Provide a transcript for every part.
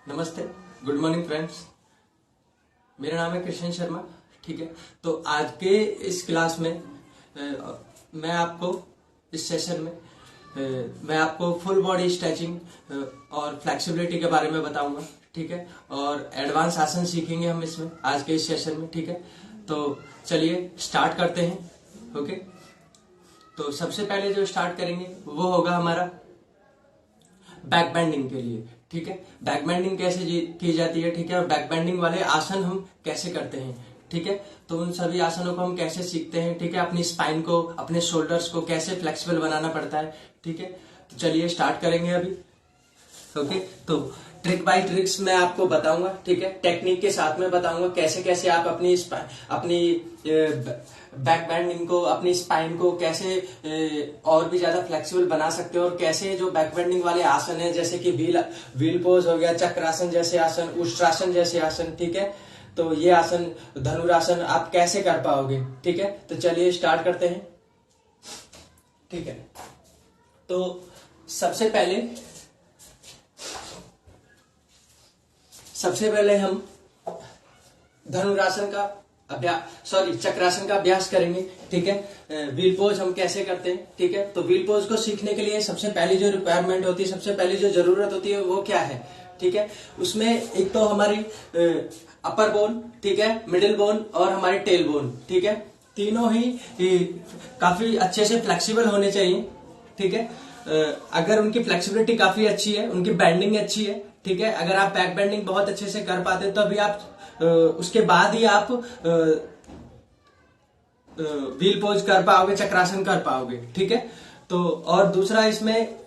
नमस्ते, good morning friends. मेरा नाम है कृष्ण शर्मा। ठीक है, तो आज के इस क्लास में मैं आपको इस सेशन में मैं आपको फुल बॉडी स्ट्रेचिंग और फ्लेक्सिबिलिटी के बारे में बताऊंगा। ठीक है, और एडवांस आसन सीखेंगे हम इसमें आज के इस सेशन में। ठीक है, तो चलिए स्टार्ट करते हैं। ओके, तो सबसे पहले जो स्टार्ट करेंगे वो होगा हमारा बैक बेंडिंग के लिए। ठीक है, बैक बेंडिंग कैसे की जाती है। ठीक है, और बैक बेंडिंग वाले आसन हम कैसे करते हैं। ठीक है, तो उन सभी आसनों को हम कैसे सीखते हैं। ठीक है, अपनी स्पाइन को, अपने शोल्डर्स को कैसे फ्लेक्सिबल बनाना पड़ता है। ठीक है, तो चलिए स्टार्ट करेंगे अभी। ओके, तो ट्रिक बाय ट्रिक्स मैं आपको बताऊंगा। ठीक है, टेक्निक के साथ में बताऊंगा कैसे कैसे आप अपनी बैक बेंडिंग को, अपनी स्पाइन को कैसे और भी ज्यादा फ्लेक्सिबल बना सकते हो, और कैसे जो बैक बेंडिंग वाले आसन है जैसे कि व्हील पोज हो गया, चक्रासन जैसे आसन, उष्ट्रासन जैसे आसन। ठीक है, तो ये आसन, धनुरासन आप कैसे कर पाओगे। ठीक है, तो चलिए स्टार्ट करते हैं। ठीक है, तो सबसे पहले हम धनुरासन का चक्रासन का अभ्यास करेंगे। ठीक है, व्हील पोज हम कैसे करते हैं। ठीक है, तो व्हील पोज को सीखने के लिए सबसे पहली जो रिक्वायरमेंट होती है, सबसे पहली जो जरूरत होती है वो क्या है। ठीक है, उसमें एक तो हमारी अपर बोन, ठीक है, मिडिल बोन और हमारी टेल बोन। ठीक है, तीनों ही काफी अच्छे से फ्लेक्सिबल होने चाहिए। ठीक है, अगर उनकी फ्लेक्सिबिलिटी काफी अच्छी है, उनकी बेंडिंग अच्छी है। ठीक है, अगर आप बैक बेंडिंग बहुत अच्छे से कर पाते तो अभी आप उसके बाद ही आप व्हील पोज कर पाओगे, चक्रासन कर पाओगे। ठीक है, तो और दूसरा इसमें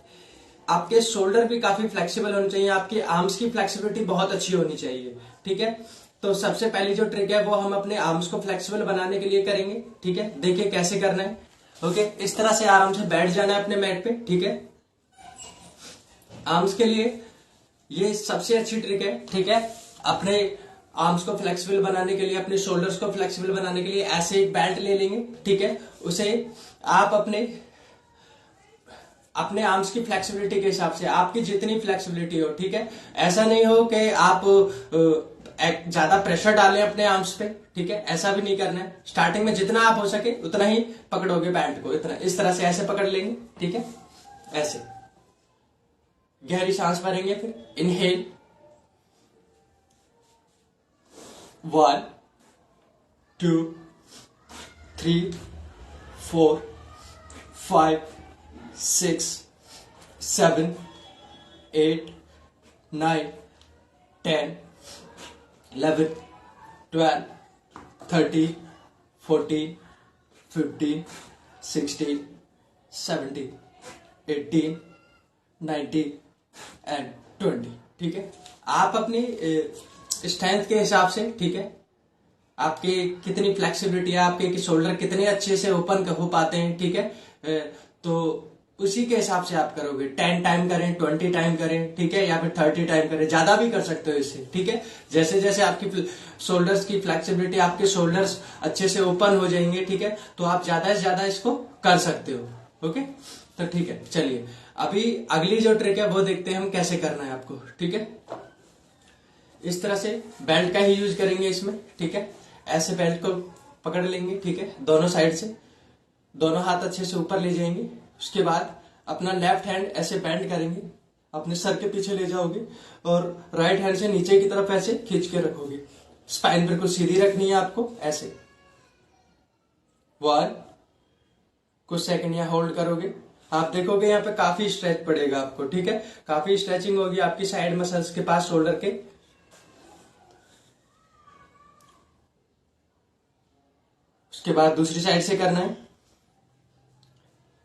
आपके शोल्डर भी काफी फ्लेक्सिबल होने चाहिए, आपके आर्म्स की फ्लेक्सिबिलिटी बहुत अच्छी होनी चाहिए। ठीक है, तो सबसे पहली जो ट्रिक है वो हम अपने आर्म्स को फ्लेक्सिबल बनाने के लिए करेंगे। ठीक है, देखिए कैसे करना है। ओके, इस तरह से आराम से बैठ जाना है अपने मैट पे। ठीक है, आर्म्स के लिए ये सबसे अच्छी ट्रिक है। ठीक है, अपने आर्म्स को फ्लेक्सिबल बनाने के लिए, अपने शोल्डर्स को फ्लेक्सिबल बनाने के लिए ऐसे एक बेल्ट ले लेंगे। ठीक है, उसे आप अपने आर्म्स की फ्लेक्सिबिलिटी के हिसाब से, आपकी जितनी फ्लेक्सिबिलिटी हो। ठीक है, ऐसा नहीं हो कि आप ज्यादा प्रेशर डालें अपने आर्म्स पे। ठीक है, ऐसा भी नहीं करना है। स्टार्टिंग में जितना आप हो सके उतना ही पकड़ोगे बैंड को, इतना इस तरह से ऐसे पकड़ लेंगे। ठीक है, ऐसे गहरी सांस भरेंगे, फिर इनहेल 1 2 3 4 5 6 7 8 9 10 11 12 13 14 15 16 17 18 19 एंड 20। ठीक है, आप अपनी स्ट्रेंथ के हिसाब से, ठीक है, आपके कितनी फ्लेक्सिबिलिटी है, आपके शोल्डर कितने अच्छे से ओपन हो पाते हैं। ठीक है, तो उसी के हिसाब से आप करोगे। 10 टाइम करें, 20 टाइम करें, ठीक है, या फिर 30 टाइम करें, ज्यादा भी कर सकते हो इससे। ठीक है, जैसे जैसे आपकी शोल्डर्स की फ्लेक्सिबिलिटी, आपके शोल्डर्स अच्छे से ओपन हो जाएंगे। ठीक है, तो आप ज्यादा से ज्यादा इसको कर सकते हो। ओके, तो ठीक है, चलिए अभी अगली जो ट्रिक है वो देखते हैं हम कैसे करना है आपको। ठीक है, इस तरह से बेल्ट का ही यूज करेंगे इसमें। ठीक है, ऐसे बेल्ट को पकड़ लेंगे। ठीक है, दोनों साइड से, दोनों हाथ अच्छे से ऊपर ले जाएंगे। उसके बाद अपना लेफ्ट हैंड ऐसे बेंड करेंगे, अपने सर के पीछे ले जाओगे, और राइट हैंड से नीचे की तरफ ऐसे खींच के रखोगे। स्पाइन बिल्कुल सीधी रखनी है आपको, ऐसे 1 कुछ सेकंड यहाँ होल्ड करोगे। आप देखोगे यहाँ पे काफी स्ट्रेच पड़ेगा आपको। ठीक है, काफी स्ट्रेचिंग होगी आपकी साइड मसल्स के पास, शोल्डर के। उसके बाद दूसरी साइड से करना है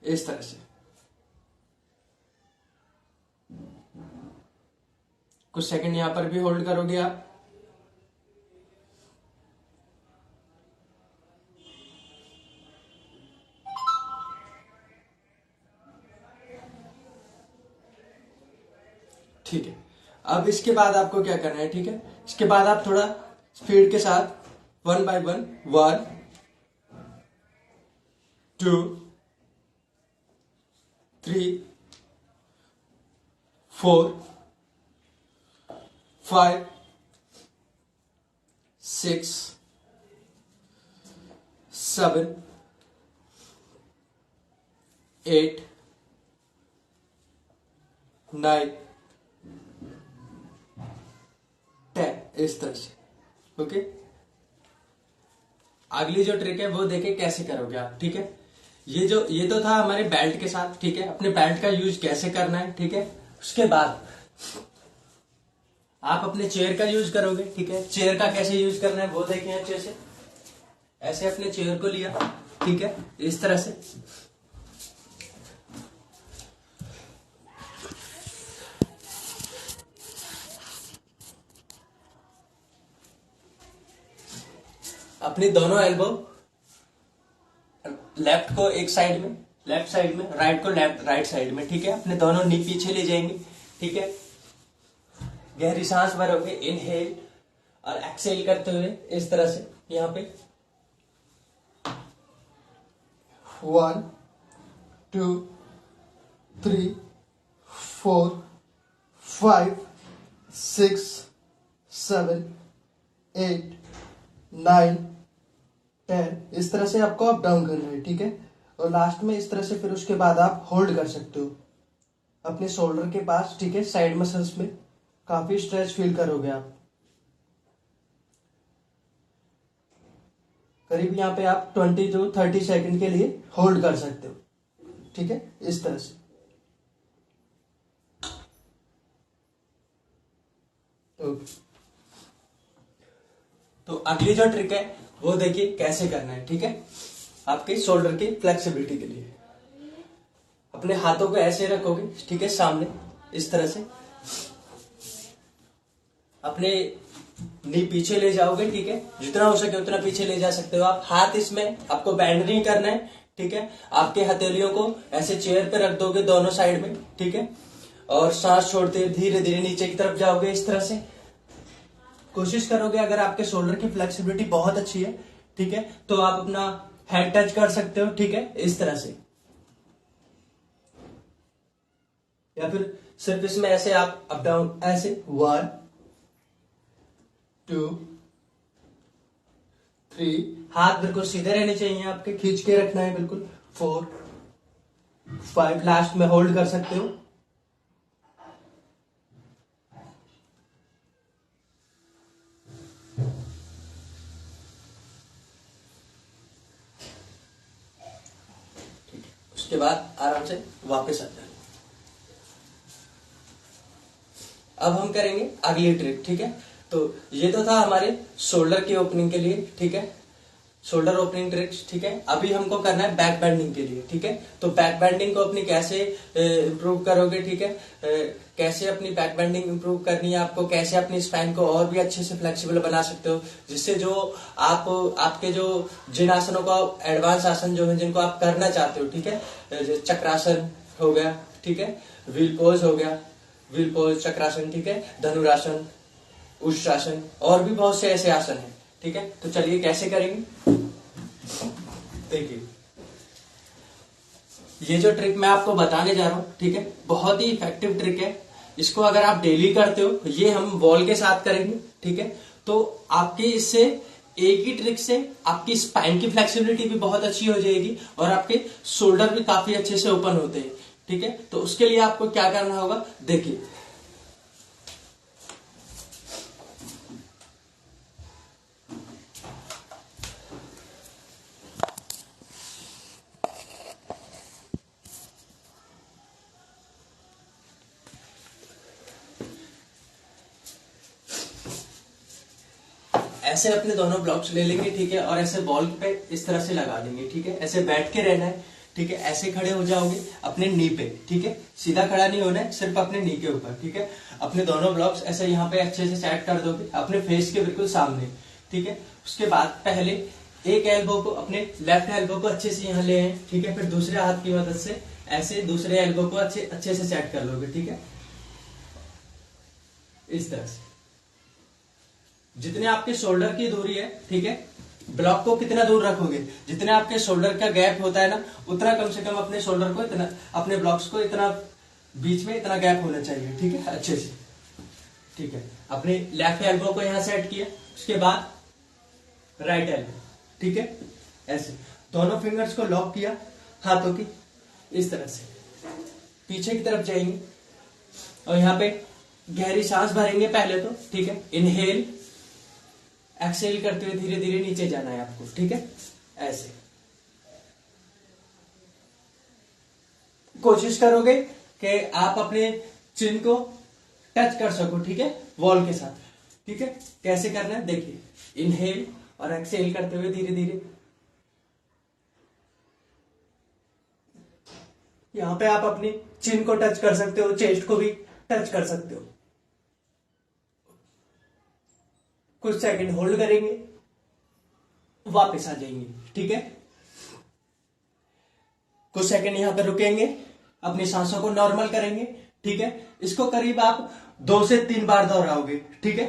इस तरह से, कुछ सेकंड यहां पर भी होल्ड करोगे आप। ठीक है, अब इसके बाद आपको क्या करना है। ठीक है, इसके बाद आप थोड़ा स्पीड के साथ 1 बाय 1 1 2 3 4 5 6 7 8 9 10, इस तरह से। ओके, अगली जो ट्रिक है वो देखें कैसे करोगे आप। ठीक है, ये तो था हमारे बेल्ट के साथ। ठीक है, अपने बेल्ट का यूज कैसे करना है। ठीक है, उसके बाद आप अपने चेयर का यूज करोगे। ठीक है, चेयर का कैसे यूज करना है वो देखें अच्छे से। ऐसे अपने चेयर को लिया, ठीक है, इस तरह से। अपनी दोनों एल्बो लेफ्ट को एक साइड में, लेफ्ट साइड में, राइट को लेफ्ट राइट साइड में। ठीक है, अपने दोनों नी पीछे ले जाएंगे। ठीक है, गहरी सांस भरोगे, इनहेल और एक्सेल करते हुए इस तरह से। यहां पे 1 2 3 4 5 6 7 8 9 10, इस तरह से आपको अप डाउन करना है। ठीक है, और लास्ट में इस तरह से फिर उसके बाद आप होल्ड कर सकते हो अपने शोल्डर के पास। ठीक है, साइड मसल्स में काफी स्ट्रेच फील करोगे आप। करीब यहाँ पे आप 20 to 30 सेकंड के लिए होल्ड कर सकते हो। ठीक है, इस तरह से। तो अगली जो ट्रिक है वो देखिए कैसे करना है। ठीक है, आपके शोल्डर की फ्लेक्सिबिलिटी के लिए अपने हाथों को ऐसे रखोगे। ठीक है, सामने इस तरह से अपने नी पीछे ले जाओगे। ठीक है, जितना हो सके उतना पीछे ले जा सकते हो आप। हाथ इसमें आपको बैंड नहीं करना है। ठीक है, आपके हथेलियों को ऐसे चेयर पे रख दोगे दोनों साइड में। ठीक है, और सांस छोड़ते हुए धीरे धीरे नीचे की तरफ जाओगे इस तरह से। कोशिश करोगे, अगर आपके शोल्डर की फ्लेक्सिबिलिटी बहुत अच्छी है, ठीक है, तो आप अपना हेड टच कर सकते हो। ठीक है, इस तरह से, या फिर सिर्फ इसमें ऐसे आप अप डाउन ऐसे 1 2 3, हाथ बिल्कुल सीधे रहने चाहिए आपके, खींच के रखना है बिल्कुल। 4 5, लास्ट में होल्ड कर सकते हो। ठीक है, उसके बाद आराम से वापस आ जाए। अब हम करेंगे अगली ट्रिक। ठीक है, तो ये तो था हमारे शोल्डर की ओपनिंग के लिए। ठीक है, शोल्डर ओपनिंग ट्रिक्स। ठीक है, अभी हमको करना है बैक बेंडिंग के लिए। ठीक है, तो बैक बेंडिंग को अपनी कैसे इंप्रूव करोगे। ठीक है, कैसे अपनी बैक बेंडिंग इंप्रूव करनी है आपको, कैसे अपनी स्पाइन को और भी अच्छे से फ्लेक्सिबल बना सकते हो, जिससे जो आप आपके जो जिन आसनों को एडवांस आसन जो है जिनको आप करना चाहते हो। ठीक है, चक्रासन हो गया। ठीक है, व्हील पोज हो गया, व्हील पोज, चक्रासन। ठीक है, धनुरासन, उष्ट्रासन, और भी बहुत से ऐसे आसन हैं। ठीक है, तो चलिए कैसे करेंगे। देखिए, ये जो ट्रिक मैं आपको बताने जा रहा हूं, ठीक है, बहुत ही इफेक्टिव ट्रिक है। इसको अगर आप डेली करते हो, ये हम बॉल के साथ करेंगे। ठीक है, तो आपके इससे एक ही ट्रिक से आपकी स्पाइन की फ्लेक्सिबिलिटी भी बहुत अच्छी हो जाएगी और आपके शोल्डर भी काफी अच्छे से ओपन होते हैं। ठीक है, तो उसके लिए आपको क्या करना होगा, देखिए। ऐसे अपने दोनों ब्लॉक्स ले लेंगे। ठीक है, और ऐसे बॉल पे इस तरह से लगा देंगे। ठीक है, ऐसे बैठ के रहना है। ठीक है, ऐसे खड़े हो जाओगे अपने नी पे। ठीक है, सीधा खड़ा नहीं होना है, सिर्फ अपने नी के ऊपर। ठीक है, अपने दोनों ब्लॉक्स ऐसे यहाँ पे अच्छे से सेट कर दोगे अपने फेस के बिल्कुल सामने। ठीक है, उसके बाद पहले एक एल्बो को, अपने लेफ्ट एल्बो को अच्छे से यहाँ ले आए। ठीक है, फिर दूसरे हाथ की मदद से ऐसे दूसरे एल्बो को अच्छे से सेट कर लोगे। ठीक है, इस तरह से। जितने आपके शोल्डर की दूरी है, ठीक है, ब्लॉक को कितना दूर रखोगे, जितने आपके शोल्डर का गैप होता है ना, उतना कम से कम अपने शोल्डर को इतना, अपने ब्लॉक्स को इतना बीच में इतना गैप होना चाहिए। ठीक है, अच्छे से। ठीक है, अपने लेफ्ट एल्बो को यहां सेट किया, उसके बाद राइट एल्बो, ठीक है, ऐसे दोनों फिंगर्स को लॉक किया हाथों की, इस तरह से पीछे की तरफ जाएंगे और यहां पे गहरी सांस भरेंगे पहले तो, ठीक है, इनहेल, एक्सेल करते हुए धीरे धीरे नीचे जाना है आपको, ठीक है, ऐसे कोशिश करोगे कि आप अपने चिन को टच कर सको, ठीक है, वॉल के साथ, ठीक है। कैसे करना है देखिए, इनहेल और एक्सेल करते हुए धीरे धीरे, यहां पे आप अपनी चिन को टच कर सकते हो, चेस्ट को भी टच कर सकते हो। कुछ सेकंड होल्ड करेंगे, वापस आ जाएंगे, ठीक है, कुछ सेकंड यहां पे रुकेंगे, अपनी सांसों को नॉर्मल करेंगे, ठीक है। इसको करीब आप 2 से 3 बार दोहराओगे, ठीक है,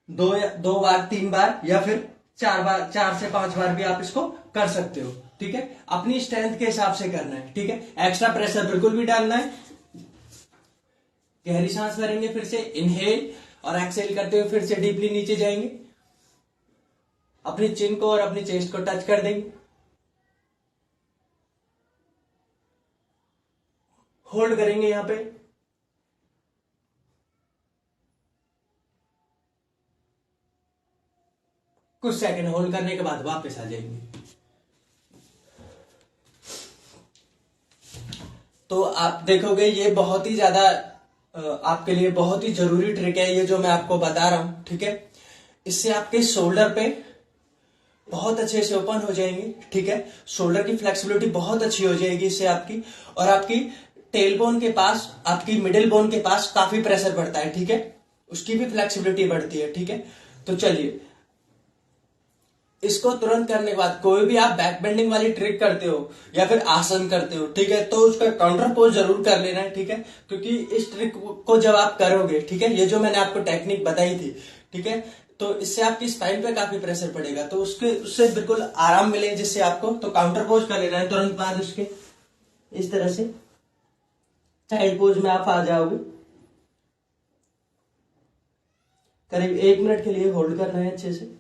2 बार 3 बार या फिर 4 बार, 4 से 5 बार भी आप इसको कर सकते हो, ठीक है। अपनी स्ट्रेंथ के हिसाब से करना है, ठीक है, एक्स्ट्रा प्रेशर बिल्कुल भी डालना है। गहरी सांस भरेंगे, फिर से इनहेल और एक्सेल करते हुए फिर से डीपली नीचे जाएंगे, अपनी चिन को और अपनी चेस्ट को टच कर देंगे, होल्ड करेंगे यहां पे, कुछ सेकंड होल्ड करने के बाद वापस आ जाएंगे। तो आप देखोगे ये बहुत ही ज्यादा आपके लिए बहुत ही जरूरी ट्रिक है ये जो मैं आपको बता रहा हूं, ठीक है। इससे आपके शोल्डर पे बहुत अच्छे से ओपन हो जाएंगे, ठीक है, शोल्डर की फ्लेक्सिबिलिटी बहुत अच्छी हो जाएगी इससे आपकी, और आपकी टेल बोन के पास, आपकी मिडिल बोन के पास काफी प्रेशर बढ़ता है, ठीक है, उसकी भी फ्लेक्सिबिलिटी बढ़ती है, ठीक है। तो चलिए, इसको तुरंत करने के बाद कोई भी आप बैक बेंडिंग वाली ट्रिक करते हो या फिर आसन करते हो, ठीक है, तो उसका काउंटर पोज जरूर कर लेना है, ठीक है, क्योंकि इस ट्रिक को जब आप करोगे, ठीक है, ये जो मैंने आपको टेक्निक बताई थी, ठीक है, तो इससे आपकी स्पाइन पे काफी प्रेशर पड़ेगा, तो उससे बिल्कुल आराम मिले जिससे आपको, तो काउंटर पोज कर लेना है तुरंत बाद उसके, इस तरह से चाइल्ड पोज में आप आ जाओगे। करीब 1 मिनट के लिए होल्ड करना है अच्छे से।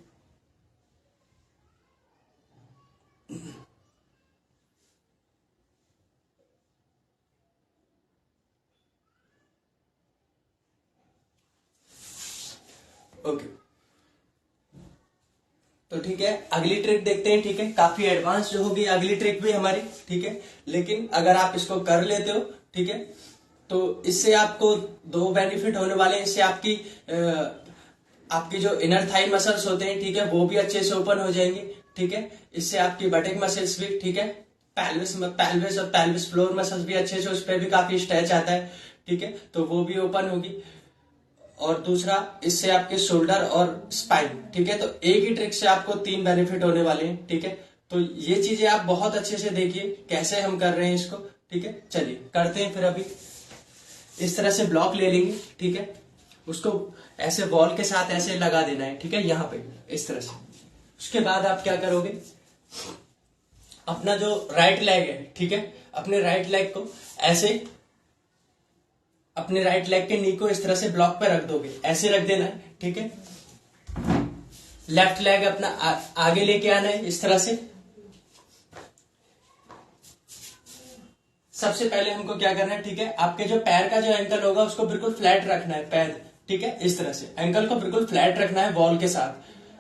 ओके, तो ठीक है, अगली ट्रिक देखते हैं, ठीक है, काफी एडवांस जो होगी अगली ट्रिक भी हमारी, ठीक है, लेकिन अगर आप इसको कर लेते हो, ठीक है, तो इससे आपको 2 बेनिफिट होने वाले हैं। इससे आपकी जो इनर थाई मसल्स होते हैं, ठीक है, वो भी अच्छे से ओपन हो जाएंगे, ठीक है, इससे आपकी बटेक मसल्स भी, ठीक है, पैल्विस और पैल्विस फ्लोर मसल्स भी अच्छे से, उस पर भी काफी स्ट्रेच आता है, ठीक है, तो वो भी ओपन होगी। और दूसरा, इससे आपके शोल्डर और स्पाइन, ठीक है, तो एक ही ट्रिक से आपको 3 बेनिफिट होने वाले हैं, ठीक है। तो ये चीजें आप बहुत अच्छे से देखिए कैसे हम कर रहे हैं इसको, ठीक है। चलिए करते हैं फिर। अभी इस तरह से ब्लॉक ले लेंगे, ठीक है, उसको ऐसे बॉल के साथ ऐसे लगा देना है, ठीक है, यहां पे इस तरह से। उसके बाद आप क्या करोगे, अपना जो राइट लेग है, ठीक है, अपने राइट लेग को ऐसे, अपने राइट लेग के नी को इस तरह से ब्लॉक पे रख दोगे, ऐसे रख देना है, ठीक है। लेफ्ट लेग अपना आगे लेके आना है इस तरह से। सबसे पहले हमको क्या करना है, ठीक है, आपके जो पैर का जो एंकल होगा उसको बिल्कुल फ्लैट रखना है, पैर, ठीक है, इस तरह से एंकल को बिल्कुल फ्लैट रखना है बॉल के साथ।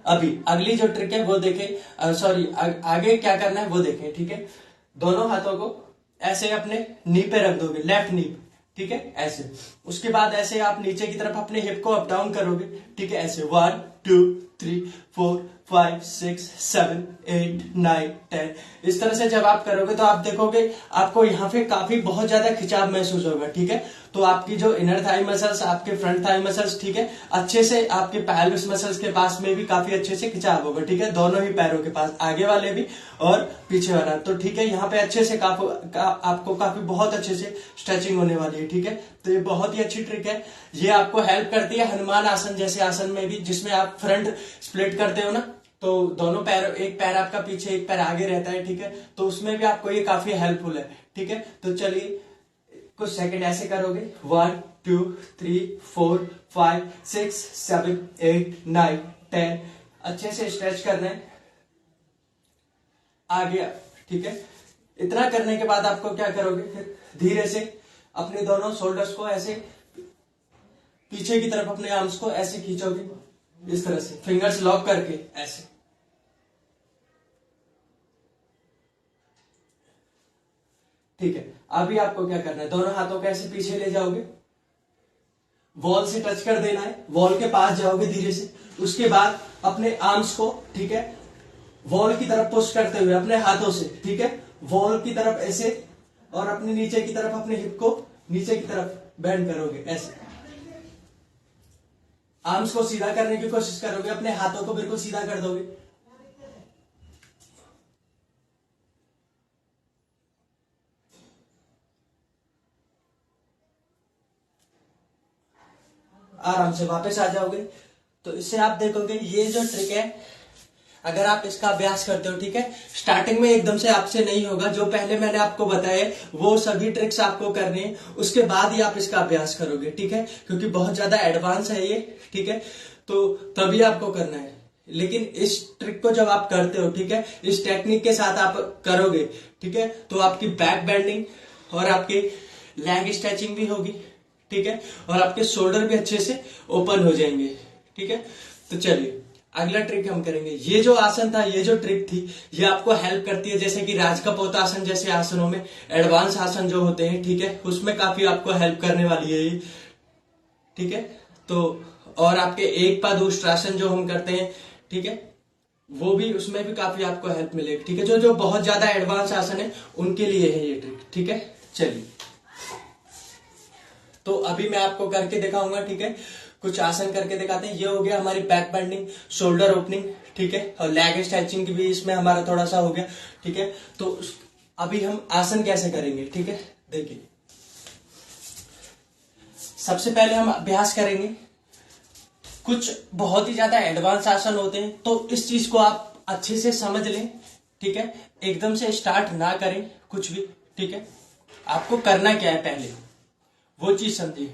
अभी अगली जो ट्रिक है वो देखें, सॉरी, आगे क्या करना है वो देखें, ठीक है। दोनों हाथों को ऐसे अपने नी पे रख दोगे, लेफ्ट नी, ठीक है, ऐसे। उसके बाद ऐसे आप नीचे की तरफ अपने हिप को अप डाउन करोगे, ठीक है, ऐसे 1 2 3 4 5 6 7 8 9 10। इस तरह से जब आप करोगे तो आप देखोगे आपको यहाँ पे काफी बहुत ज्यादा खिंचाव महसूस होगा, ठीक है। तो आपकी जो इनर थाई मसल्स, आपके फ्रंट थाई मसल्स, ठीक है, अच्छे से, आपके पैल्विस मसल्स के पास में भी काफी अच्छे से खिंचाव होगा, ठीक है, दोनों ही पैरों के पास, आगे वाले भी और पीछे वाला। तो ठीक है, यहाँ पे अच्छे से आपको काफी बहुत अच्छे से स्ट्रेचिंग होने वाली है, ठीक है। तो ये बहुत ही अच्छी ट्रिक है, ये आपको हेल्प करती है हनुमान आसन जैसे आसन में भी, जिसमें आप फ्रंट स्प्लिट करते हो ना, तो दोनों पैर, एक पैर आपका पीछे एक पैर आगे रहता है, ठीक है, तो उसमें भी आपको ये काफी हेल्पफुल है, ठीक है। तो चलिए कुछ सेकंड ऐसे करोगे, 1 2 3 4 5 6 7 8 9 10, अच्छे से स्ट्रेच करना है, आ गया, ठीक है। इतना करने के बाद आपको क्या करोगे, फिर धीरे से अपने दोनों शोल्डर्स को ऐसे पीछे की तरफ, अपने आर्म्स को ऐसे खींचोगे, इस तरह से फिंगर्स लॉक करके ऐसे, ठीक है। अभी आपको क्या करना है, दोनों हाथों को ऐसे पीछे ले जाओगे, वॉल से टच कर देना है, वॉल के पास जाओगे धीरे से, उसके बाद अपने आर्म्स को, ठीक है, वॉल की तरफ पुश करते हुए अपने हाथों से, ठीक है, वॉल की तरफ ऐसे, और अपने नीचे की तरफ अपने हिप को नीचे की तरफ बेंड करोगे ऐसे, आर्म्स को सीधा करने की कोशिश करोगे, अपने हाथों को बिल्कुल सीधा कर दोगे, आराम से वापस आ जाओगे। तो इससे आप देखोगे ये जो ट्रिक है, अगर आप इसका अभ्यास करते हो, ठीक है, स्टार्टिंग में एकदम से आपसे नहीं होगा, जो पहले मैंने आपको बताया वो सभी ट्रिक्स आपको करनी है, उसके बाद ही आप इसका अभ्यास करोगे, ठीक है, क्योंकि बहुत ज्यादा एडवांस है ये, ठीक है, तो तभी आपको करना है। लेकिन इस ट्रिक को जब आप करते हो, ठीक है, इस टेक्निक के साथ आप करोगे, ठीक है, तो आपकी बैक बेंडिंग और आपकी लेग स्ट्रेचिंग भी होगी, ठीक है, और आपके शोल्डर भी अच्छे से ओपन हो जाएंगे, ठीक है। तो चलिए अगला ट्रिक हम करेंगे। ये जो आसन था, ये जो ट्रिक थी, ये आपको हेल्प करती है, जैसे कि राजकपोतासन जैसे आसनों में, एडवांस आसन जो होते हैं, ठीक है, उसमें काफी आपको हेल्प करने वाली है ये, ठीक है। तो और आपके एक पाद उष्ट्रासन जो हम करते हैं, ठीक है, वो भी, उसमें भी काफी आपको हेल्प मिलेगी, ठीक है। जो जो बहुत ज्यादा एडवांस आसन है उनके लिए है ये ट्रिक, ठीक है। चलिए तो अभी मैं आपको करके दिखाऊंगा, ठीक है, कुछ आसन करके दिखाते हैं। ये हो गया हमारी बैक बेंडिंग, शोल्डर ओपनिंग, ठीक है, और लेग स्ट्रेचिंग भी इसमें हमारा थोड़ा सा हो गया, ठीक है। तो अभी हम आसन कैसे करेंगे, ठीक है, देखिए सबसे पहले हम अभ्यास करेंगे, कुछ बहुत ही ज्यादा एडवांस आसन होते हैं, तो इस चीज को आप अच्छे से समझ लें, ठीक है, एकदम से स्टार्ट ना करें कुछ भी, ठीक है। आपको करना क्या है, पहले वो चीज समझिए,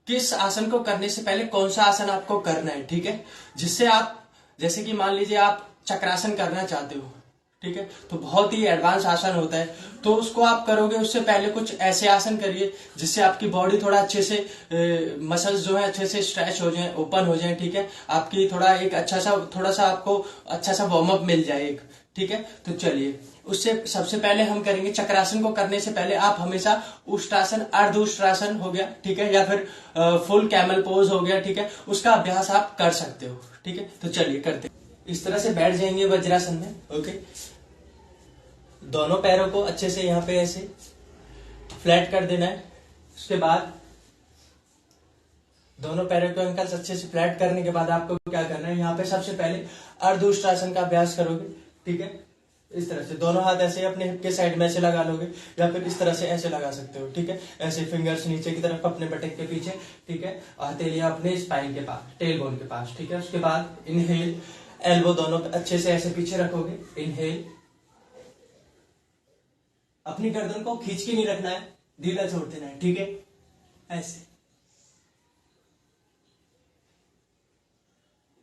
किस आसन को करने से पहले कौन सा आसन आपको करना है, ठीक है, जिससे आप, जैसे कि मान लीजिए आप चक्रासन करना चाहते हो, ठीक है, तो बहुत ही एडवांस आसन होता है, तो उसको आप करोगे, उससे पहले कुछ ऐसे आसन करिए जिससे आपकी बॉडी थोड़ा अच्छे से, मसल्स जो है अच्छे से स्ट्रेच हो जाए, ओपन हो जाए, ठीक है, आपकी थोड़ा एक अच्छा सा, थोड़ा सा आपको अच्छा सा वार्म अप मिल जाए एक, ठीक है। तो चलिए उससे सबसे पहले हम करेंगे, चक्रासन को करने से पहले आप हमेशा उष्ट्रासन, अर्ध उष्ट्रासन हो गया, ठीक है, या फिर फुल कैमल पोज हो गया, ठीक है, उसका अभ्यास आप कर सकते हो, ठीक है। तो चलिए करते हैं। इस तरह से बैठ जाएंगे वज्रासन में, ओके, दोनों पैरों को अच्छे से यहाँ पे ऐसे फ्लैट कर देना है। उसके बाद दोनों पैरों के एंकल्स अच्छे से फ्लैट करने के बाद आपको क्या करना है, यहाँ पे सबसे पहले अर्ध उष्ट्रासन का अभ्यास करोगे, ठीक है, इस तरह से दोनों हाथ ऐसे अपने हिप के साइड में ऐसे लगा लोगे, या फिर इस तरह से ऐसे लगा सकते हो, ठीक है, ऐसे फिंगर्स नीचे की तरफ अपने बटक के पीछे, ठीक है, हथेलियां अपने स्पाइन के पास, टेल बोन के पास, ठीक है। उसके बाद इनहेल, एल्बो दोनों अच्छे से ऐसे पीछे रखोगे, इनहेल, अपनी गर्दन को खींच के नहीं रखना है, ढीला छोड़ देना है, ठीक है, ऐसे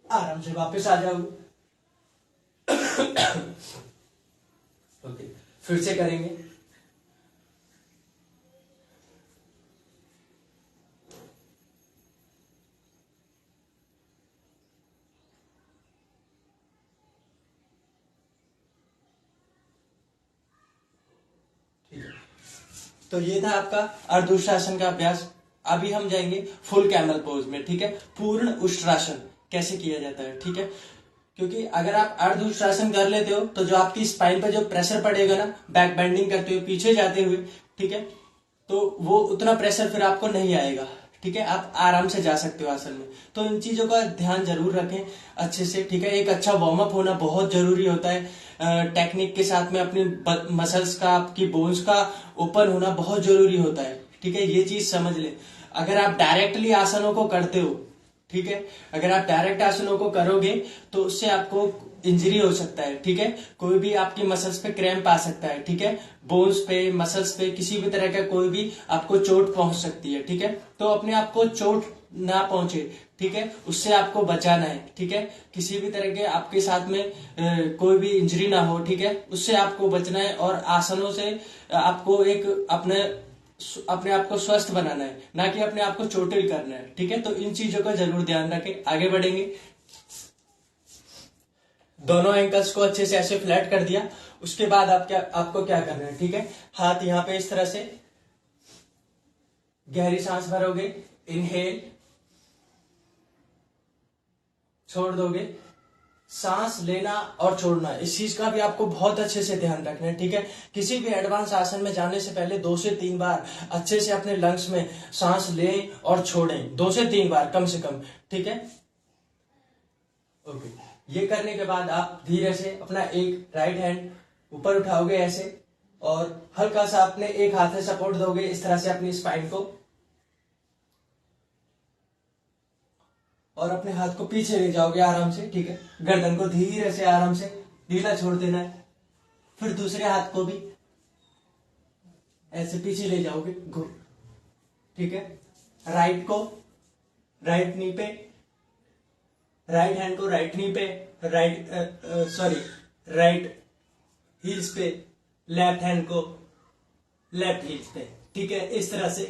आराम से वापस आ जाओगे। ओके, फिर से करेंगे। ठीक है, तो ये था आपका अर्ध उष्ट्रासन का अभ्यास। अभी हम जाएंगे फुल कैमल पोज में, ठीक है, पूर्ण उष्ट्रासन कैसे किया जाता है, ठीक है, क्योंकि अगर आप अर्ध उष्ट्रासन कर लेते हो तो जो आपकी स्पाइन पर जो प्रेशर पड़ेगा ना, बैक बेंडिंग करते हुए पीछे जाते हुए, ठीक है, तो वो उतना प्रेशर फिर आपको नहीं आएगा, ठीक है, आप आराम से जा सकते हो आसन में। तो इन चीजों का ध्यान जरूर रखें अच्छे से, ठीक है। एक अच्छा वार्म अप होना बहुत जरूरी होता है, टेक्निक के साथ में अपनी मसल्स का, आपकी बोन्स का ओपन होना बहुत जरूरी होता है, ठीक है, ये चीज समझ ले। अगर आप डायरेक्टली आसनों को करते हो ठीक है। अगर आप डायरेक्ट आसनों को करोगे तो उससे आपको इंजरी हो सकता है, ठीक है। कोई भी आपकी मसल्स पे क्रैम्प आ सकता है, ठीक है। बोन्स पे, मसल्स पे किसी भी तरह का कोई भी आपको चोट पहुंच सकती है, ठीक है। तो अपने आप को चोट ना पहुंचे, ठीक है, उससे आपको बचाना है, ठीक है। किसी भी तरह के आपके साथ में कोई भी इंजरी ना हो, ठीक है, उससे आपको बचना है। और आसनों से आपको एक अपने आप को स्वस्थ बनाना है, ना कि अपने आप को चोटिल करना है, ठीक है। तो इन चीजों का जरूर ध्यान रखें। आगे बढ़ेंगे। दोनों एंकल्स को अच्छे से ऐसे फ्लैट कर दिया। उसके बाद आपको क्या करना है, ठीक है। हाथ यहां पे इस तरह से गहरी सांस भरोगे, इनहेल, छोड़ दोगे। सांस लेना और छोड़ना, इस चीज का भी आपको बहुत अच्छे से ध्यान रखना है, ठीक है। किसी भी एडवांस आसन में जाने से पहले 2 से 3 बार अच्छे से अपने लंग्स में सांस लें और छोड़ें, 2 से 3 बार कम से कम, ठीक है। ओके। ये करने के बाद आप धीरे से अपना एक राइट हैंड ऊपर उठाओगे ऐसे, और हल्का सा अपने एक हाथ से सपोर्ट दोगे इस तरह से अपनी स्पाइन को, और अपने हाथ को पीछे ले जाओगे आराम से, ठीक है। गर्दन को धीरे से आराम से ढीला छोड़ देना है। फिर दूसरे हाथ को भी ऐसे पीछे ले जाओगे, ठीक है। राइट को राइट नी पे, राइट हैंड को राइट नी पे, राइट हील्स पे, लेफ्ट हैंड को लेफ्ट हील्स पे, ठीक है, इस तरह से।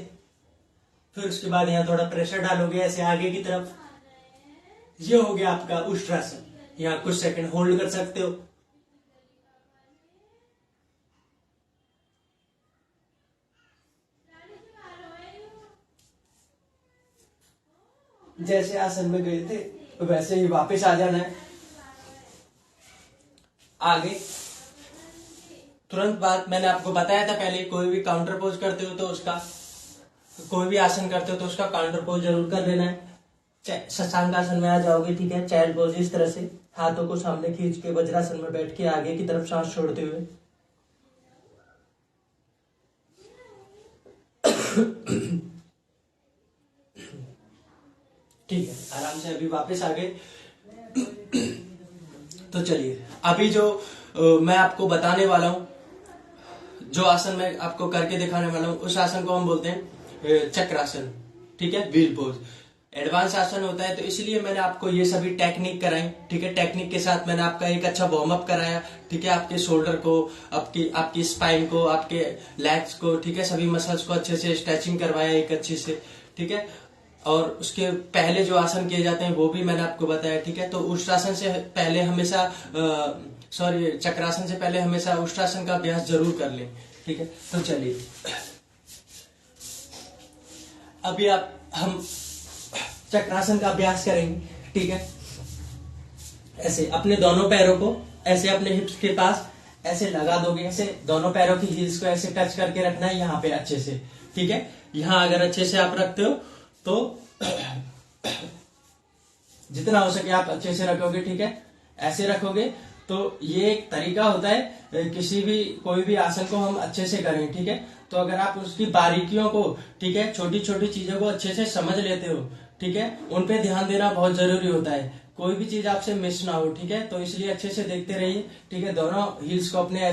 फिर उसके बाद यहां थोड़ा प्रेशर डालोगे ऐसे आगे की तरफ। ये हो गया आपका उष्ट्रासन। यहां कुछ सेकंड होल्ड कर सकते हो। जैसे आसन में गए थे वैसे ही वापस आ जाना है। आगे तुरंत बाद मैंने आपको बताया था पहले, कोई भी काउंटर पोज करते हो तो उसका, कोई भी आसन करते हो तो उसका काउंटर पोज जरूर कर लेना है। शशांक आसन में आ जाओगे, ठीक है। चाइल्ड पोज इस तरह से हाथों को सामने खींच के वज्रासन में बैठ के आगे की तरफ सांस छोड़ते हुए। ठीक है, आराम से अभी वापस आ गए। तो चलिए अभी जो मैं आपको बताने वाला हूं, जो आसन मैं आपको करके दिखाने वाला हूं, उस आसन को हम बोलते हैं चक्रासन, ठीक है, व्हील पोज। एडवांस आसन होता है तो इसलिए मैंने आपको ये सभी टेक्निक कराई, ठीक है। टेक्निक के साथ मैंने आपका एक अच्छा वार्म अप कराया, ठीक है। आपके शोल्डर को, आपकी स्पाइन को, आपके लेग्स को, ठीक है, सभी मसल्स को अच्छे से स्ट्रेचिंग करवाया एक अच्छे से, ठीक है। और उसके पहले जो आसन किए जाते हैं वो भी मैंने आपको बताया, ठीक है। तो उष्ट्रासन से पहले हमेशा चक्रासन से पहले हमेशा उष्ट्रासन का अभ्यास जरूर कर लें, ठीक है। तो चलिए अभी हम चक्रासन का अभ्यास करेंगे, ठीक है। ऐसे अपने दोनों पैरों को ऐसे अपने हिप्स के पास ऐसे लगा दोगे, ऐसे दोनों पैरों की हील्स को ऐसे टच करके रखना है यहाँ पे अच्छे से, ठीक है। यहाँ अगर अच्छे से आप रखते हो तो जितना हो सके आप अच्छे से रखोगे, ठीक है। ऐसे रखोगे तो ये एक तरीका होता है किसी भी कोई भी आसन को हम अच्छे से करें, ठीक है। तो अगर आप उसकी बारीकियों को, ठीक है, छोटी छोटी चीजों को अच्छे से समझ लेते हो, ठीक है, उन पे ध्यान देना बहुत जरूरी होता है। कोई भी चीज आपसे मिस ना हो, ठीक है। तो इसलिए अच्छे से देखते रहिए, ठीक है। दोनों हील्स को अपने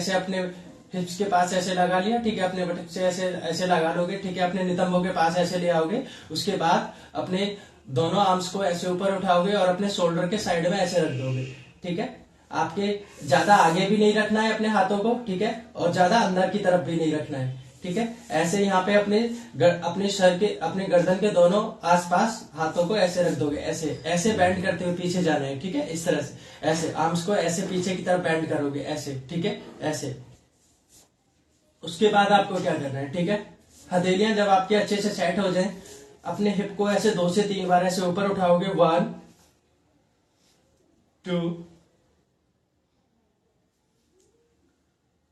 हिप्स के पास ऐसे लगा लिया, ठीक है। अपने बटक से ऐसे लगा लोगे, ठीक है। अपने नितंबों के पास ऐसे ले आओगे। उसके बाद अपने दोनों आर्म्स को ऐसे ऊपर उठाओगे और अपने शोल्डर के साइड में ऐसे रख दोगे, ठीक है। आपके ज्यादा आगे भी नहीं रखना है अपने हाथों को, ठीक है, और ज्यादा अंदर की तरफ भी नहीं रखना है, ठीक है। ऐसे यहाँ पे अपने सर के, अपने गर्दन के दोनों आसपास हाथों को ऐसे रख दोगे, ऐसे बैंड करते हुए पीछे जाना है, ठीक है। इस तरह से ऐसे आर्म्स को ऐसे पीछे की तरफ बैंड करोगे, ऐसे, ठीक है, ऐसे। उसके बाद आपको क्या करना है, ठीक है। हथेलियां जब आपके अच्छे से सेट हो जाए, अपने हिप को ऐसे 2 से 3 बार ऐसे ऊपर उठाओगे। 1 2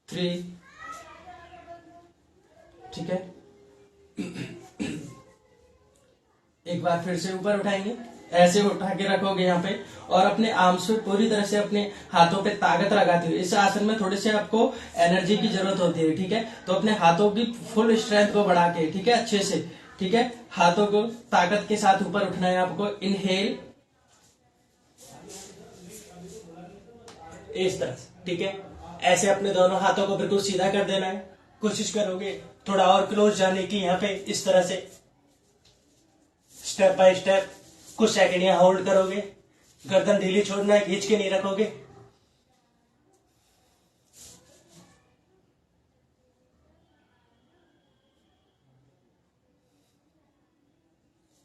3, ठीक है। एक बार फिर से ऊपर उठाएंगे, ऐसे उठा के रखोगे यहाँ पे, और अपने आर्म्स पे पूरी तरह से अपने हाथों पे ताकत लगाते हुए। इस आसन में थोड़े से आपको एनर्जी की जरूरत होती है, ठीक है। तो अपने हाथों की फुल स्ट्रेंथ को बढ़ा के, ठीक है, अच्छे से, ठीक है, हाथों को ताकत के साथ ऊपर उठना है आपको। इनहेल, इस तरह से, ठीक है। ऐसे अपने दोनों हाथों को बिल्कुल सीधा कर देना है। कोशिश करोगे थोड़ा और क्लोज जाने की, यहाँ पे इस तरह से स्टेप बाय स्टेप कुछ सेकंड यहाँ होल्ड करोगे। गर्दन ढीली छोड़ना है, खींच के नहीं रखोगे।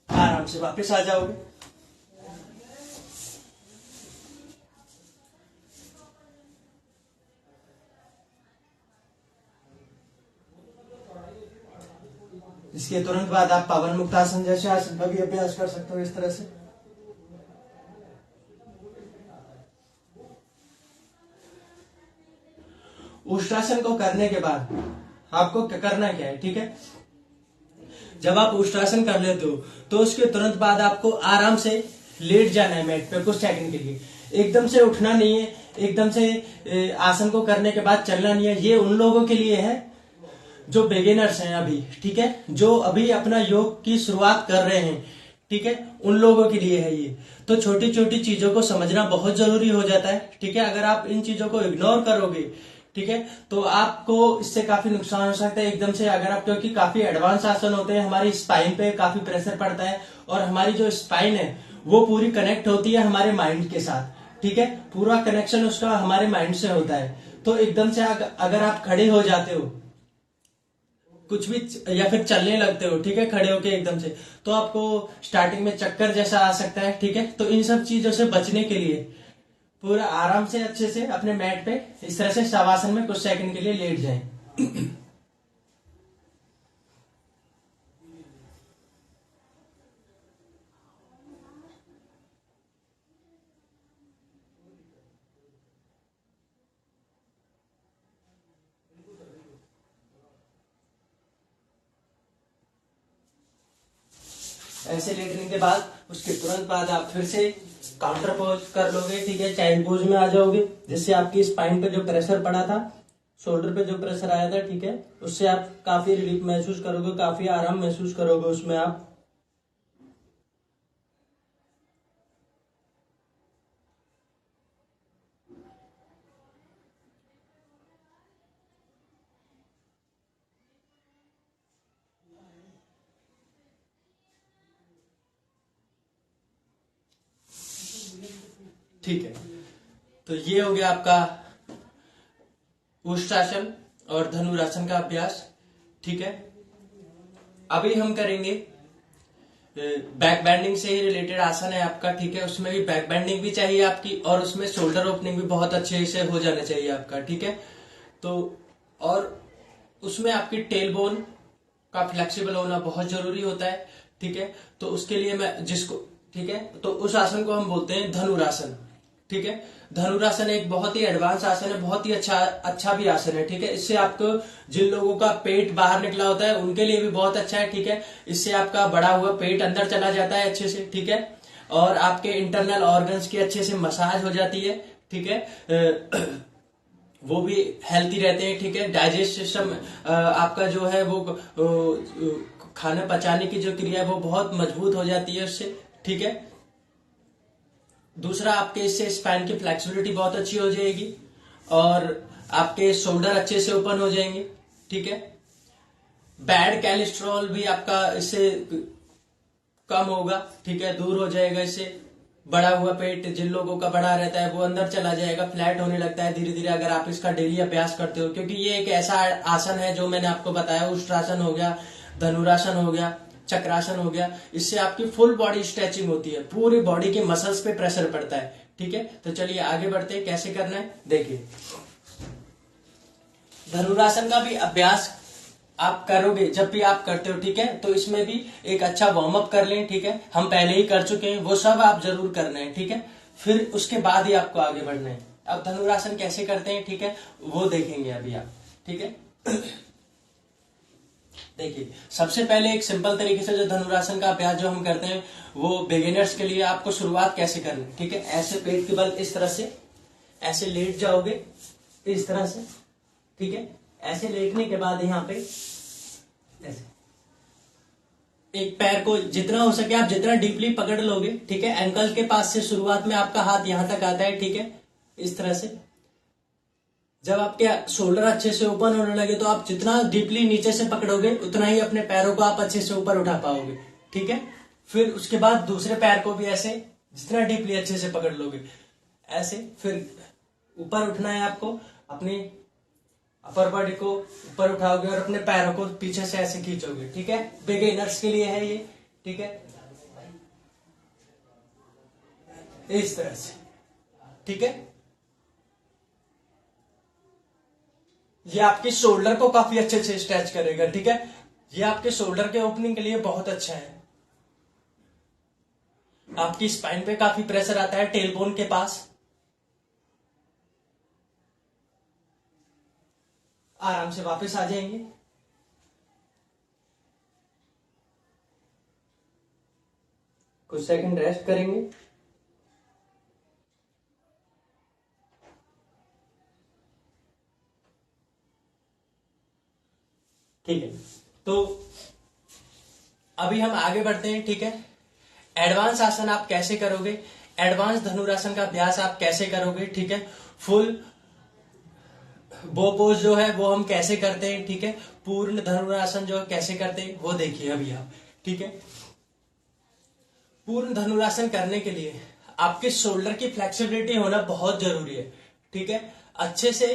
आराम से वापस आ जाओगे। इसके तुरंत बाद आप पावन मुक्त आसन जैसे आसन का भी अभ्यास कर सकते हो, इस तरह से। उष्ट्रासन को करने के बाद आपको करना क्या है, ठीक है। जब आप उष्ट्रासन कर लेते हो तो उसके तुरंत बाद आपको आराम से लेट जाना है मैट पे कुछ सेकंड के लिए। एकदम से उठना नहीं है, एकदम से आसन को करने के बाद चलना नहीं है। ये उन लोगों के लिए है जो बिगिनर्स हैं अभी, ठीक है, जो अभी अपना योग की शुरुआत कर रहे हैं, ठीक है, उन लोगों के लिए है ये। तो छोटी छोटी चीजों को समझना बहुत जरूरी हो जाता है, ठीक है। अगर आप इन चीजों को इग्नोर करोगे, ठीक है, तो आपको इससे काफी नुकसान हो सकता है एकदम से। अगर आप, क्योंकि काफी एडवांस आसन होते हैं, हमारी स्पाइन पे काफी प्रेशर पड़ता है और हमारी जो स्पाइन है वो पूरी कनेक्ट होती है हमारे माइंड के साथ, ठीक है। पूरा कनेक्शन उसका हमारे माइंड से होता है। तो एकदम से अगर आप खड़े हो जाते हो कुछ भी, या फिर चलने लगते हो, ठीक है, खड़े होके एकदम से, तो आपको स्टार्टिंग में चक्कर जैसा आ सकता है, ठीक है। तो इन सब चीजों से बचने के लिए पूरा आराम से अच्छे से अपने मैट पे इस तरह से शवासन में कुछ सेकंड के लिए लेट जाएं। ऐसे लेटने के बाद उसके तुरंत बाद आप फिर से काउंटर पोज कर लोगे, ठीक है, चाइल्ड पोज में आ जाओगे, जिससे आपकी स्पाइन पे जो प्रेशर पड़ा था, शोल्डर पे जो प्रेशर आया था, ठीक है, उससे आप काफी रिलीफ महसूस करोगे, काफी आराम महसूस करोगे उसमें आप। ठीक है, तो ये हो गया आपका उष्ट्रासन और धनुरासन का अभ्यास, ठीक है। अभी हम करेंगे बैक बैंडिंग से ही रिलेटेड आसन है आपका, ठीक है। उसमें भी बैक बैंडिंग भी चाहिए आपकी और उसमें शोल्डर ओपनिंग भी बहुत अच्छे से हो जाना चाहिए आपका, ठीक है। तो और उसमें आपकी टेल बोन का फ्लेक्सिबल होना बहुत जरूरी होता है, ठीक है। तो उसके लिए मैं जिसको, ठीक है, तो उस आसन को हम बोलते हैं धनुरासन, ठीक है। धनुरासन एक बहुत ही एडवांस आसन है, बहुत ही अच्छा भी आसन है, ठीक है। इससे आपको, जिन लोगों का पेट बाहर निकला होता है उनके लिए भी बहुत अच्छा है, ठीक है। इससे आपका बढ़ा हुआ पेट अंदर चला जाता है अच्छे से, ठीक है, और आपके इंटरनल ऑर्गन्स की अच्छे से मसाज हो जाती है, ठीक है। वो भी हेल्थी रहते हैं, ठीक है। डाइजेस्ट सिस्टम आपका जो है वो खाना पचाने की जो क्रिया है वो बहुत मजबूत हो जाती है उससे, ठीक है। दूसरा, आपके इससे स्पाइन की फ्लेक्सिबिलिटी बहुत अच्छी हो जाएगी और आपके शोल्डर अच्छे से ओपन हो जाएंगे, ठीक है। बैड कोलेस्ट्रॉल भी आपका इससे कम होगा, ठीक है, दूर हो जाएगा इससे। बढ़ा हुआ पेट जिन लोगों का बढ़ा रहता है वो अंदर चला जाएगा, फ्लैट होने लगता है धीरे धीरे अगर आप इसका डेली अभ्यास करते हो, क्योंकि ये एक ऐसा आसन है जो मैंने आपको बताया, उष्ट्रासन हो गया, धनुरासन हो गया, चक्रासन हो गया, इससे आपकी फुल बॉडी स्ट्रेचिंग होती है, पूरी बॉडी के मसल्स पे प्रेशर पड़ता है, ठीक है। तो चलिए आगे बढ़ते हैं, कैसे करना है देखिए। धनुरासन का भी अभ्यास आप करोगे जब भी आप करते हो, ठीक है, तो इसमें भी एक अच्छा वार्म अप कर लें, ठीक है। हम पहले ही कर चुके हैं, वो सब आप जरूर करना है, ठीक है। फिर उसके बाद ही आपको आगे बढ़ना है। अब धनुरासन कैसे करते हैं, ठीक है, वो देखेंगे अभी आप, ठीक है। देखिए, सबसे पहले एक सिंपल तरीके से जो धनुरासन का अभ्यास जो हम करते हैं वो बिगिनर्स के लिए आपको शुरुआत कैसे करनी है, ठीक है। ऐसे पेट के बल इस तरह से ऐसे लेट जाओगे, इस तरह से, ठीक है। ऐसे लेटने के बाद यहाँ पे ऐसे एक पैर को जितना हो सके आप जितना डीपली पकड़ लोगे, ठीक है। एंकल के पास से शुरुआत में आपका हाथ यहां तक आता है, ठीक है, इस तरह से। जब आपके शोल्डर अच्छे से ओपन होने लगे तो आप जितना डीपली नीचे से पकड़ोगे उतना ही अपने पैरों को आप अच्छे से ऊपर उठा पाओगे, ठीक है। फिर उसके बाद दूसरे पैर को भी ऐसे जितना डीपली अच्छे से पकड़ लोगे ऐसे, फिर ऊपर उठना है आपको, अपनी अपर बॉडी को ऊपर उठाओगे और अपने पैरों को पीछे से ऐसे खींचोगे, ठीक है। बिगिनर्स के लिए है ये, ठीक है, इस तरह से, ठीक है। ये आपके शोल्डर को काफी अच्छे से स्ट्रेच करेगा, ठीक है। ये आपके शोल्डर के ओपनिंग के लिए बहुत अच्छा है। आपकी स्पाइन पे काफी प्रेशर आता है, टेल बोन के पास। आराम से वापस आ जाएंगे। कुछ सेकंड रेस्ट करेंगे। ठीक है, तो अभी हम आगे बढ़ते हैं, ठीक है। एडवांस आसन आप कैसे करोगे, एडवांस धनुरासन का अभ्यास आप कैसे करोगे, ठीक है। फुल बो पोज जो है वो हम कैसे करते हैं, ठीक है। पूर्ण धनुरासन जो कैसे करते हैं वो देखिए अभी आप, ठीक है। पूर्ण धनुरासन करने के लिए आपके शोल्डर की फ्लेक्सिबिलिटी होना बहुत जरूरी है, ठीक है। अच्छे से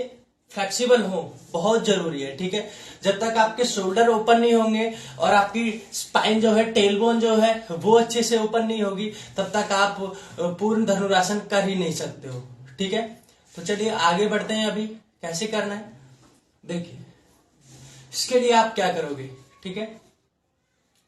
फ्लेक्सिबल हो बहुत जरूरी है, ठीक है। जब तक आपके शोल्डर ओपन नहीं होंगे और आपकी स्पाइन जो है, टेल बोन जो है वो अच्छे से ओपन नहीं होगी, तब तक आप पूर्ण धनुरासन कर ही नहीं सकते हो, ठीक है। तो चलिए आगे बढ़ते हैं। अभी कैसे करना है देखिए। इसके लिए आप क्या करोगे, ठीक है।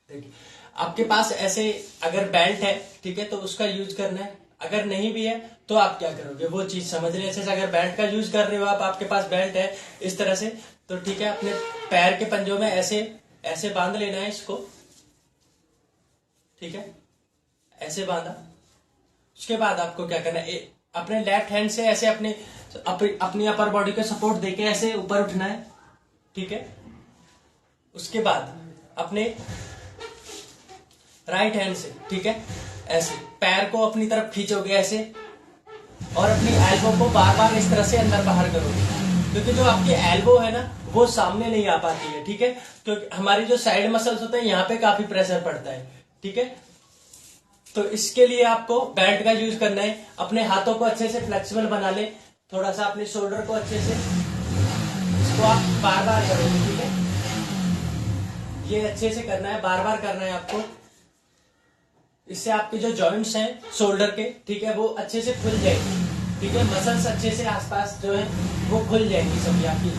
देखिए आपके पास ऐसे अगर बेल्ट है, ठीक है, तो उसका यूज करना है। अगर नहीं भी है तो आप क्या करोगे वो चीज समझ रहे हैं अच्छे से। अगर बेल्ट का यूज कर रहे हो आप, आपके पास बेल्ट है इस तरह से, तो ठीक है, अपने पैर के पंजों में ऐसे ऐसे बांध लेना है इसको, ठीक है, ऐसे बांधा। उसके बाद आपको क्या करना है, अपने लेफ्ट हैंड से ऐसे अपनी अपर बॉडी को सपोर्ट देके ऐसे ऊपर उठना है, ठीक है। उसके बाद अपने राइट हैंड से, ठीक है, ऐसे पैर को अपनी तरफ खींचोगे ऐसे, और अपनी एल्बो को बार बार इस तरह से अंदर बाहर करोगे, क्योंकि जो आपकी एल्बो है ना वो सामने नहीं आ पाती है, ठीक है। क्योंकि हमारी जो साइड मसल्स होते हैं यहाँ पे काफी प्रेशर पड़ता है, ठीक है। तो इसके लिए आपको बेल्ट का यूज करना है। अपने हाथों को अच्छे से फ्लेक्सिबल बना ले, थोड़ा सा अपने शोल्डर को अच्छे से, इसको आप बार बार करोगे, ठीक है। ये अच्छे से करना है, बार बार करना है आपको। इससे आपके जो जॉइंट्स हैं शोल्डर के, ठीक है, वो अच्छे से खुल जाएंगे, ठीक है। मसल्स अच्छे से आसपास जो है वो खुल जाएंगी सभी आपकी,